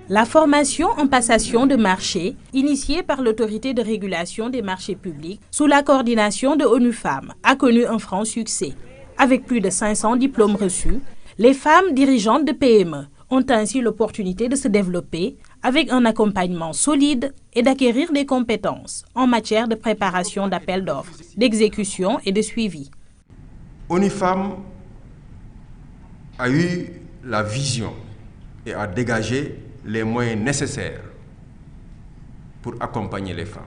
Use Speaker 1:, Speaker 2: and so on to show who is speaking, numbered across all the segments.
Speaker 1: La formation en passation de marché, initiée par l'autorité de régulation des marchés publics sous la coordination de ONU Femmes, a connu un franc succès. Avec plus de 500 diplômes reçus, les femmes dirigeantes de PME ont ainsi l'opportunité de se développer avec un accompagnement solide et d'acquérir des compétences en matière de préparation d'appels d'offres, d'exécution et de suivi.
Speaker 2: ONU Femmes a eu la vision et a dégagé les moyens nécessaires pour accompagner les femmes.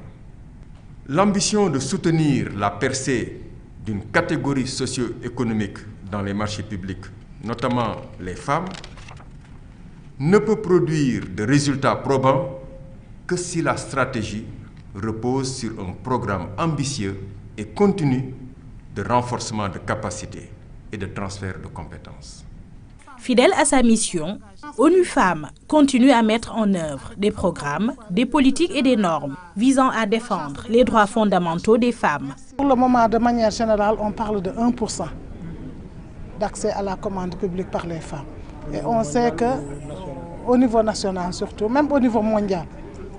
Speaker 2: L'ambition de soutenir la percée d'une catégorie socio-économique dans les marchés publics, notamment les femmes, ne peut produire de résultats probants que si la stratégie repose sur un programme ambitieux et continu de renforcement de capacités et de transfert de compétences.
Speaker 1: Fidèle à sa mission, ONU Femmes continue à mettre en œuvre des programmes, des politiques et des normes visant à défendre les droits fondamentaux des femmes.
Speaker 3: Pour le moment, de manière générale, on parle de 1% d'accès à la commande publique par les femmes. Et on sait qu'au niveau national surtout, même au niveau mondial,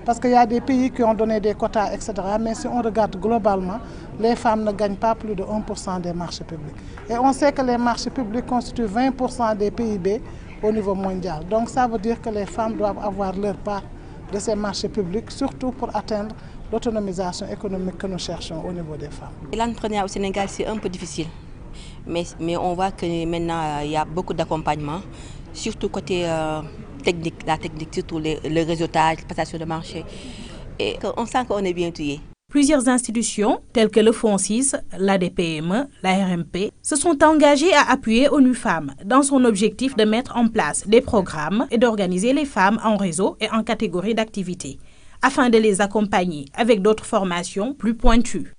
Speaker 3: parce qu'il y a des pays qui ont donné des quotas, etc. Mais si on regarde globalement, les femmes ne gagnent pas plus de 1% des marchés publics. Et on sait que les marchés publics constituent 20% des PIB au niveau mondial. Donc ça veut dire que les femmes doivent avoir leur part de ces marchés publics, surtout pour atteindre l'autonomisation économique que nous cherchons au niveau des femmes.
Speaker 4: L'entrepreneuriat au Sénégal, c'est un peu difficile. Mais on voit que maintenant, il y a beaucoup d'accompagnement, surtout côté technique, la technique, surtout le réseautage, la passation de marché. Et on sent qu'on est bien outillé.
Speaker 1: Plusieurs institutions, telles que le FONSIS, l'ADPME, la RMP, se sont engagées à appuyer ONU Femmes dans son objectif de mettre en place des programmes et d'organiser les femmes en réseau et en catégorie d'activité, afin de les accompagner avec d'autres formations plus pointues.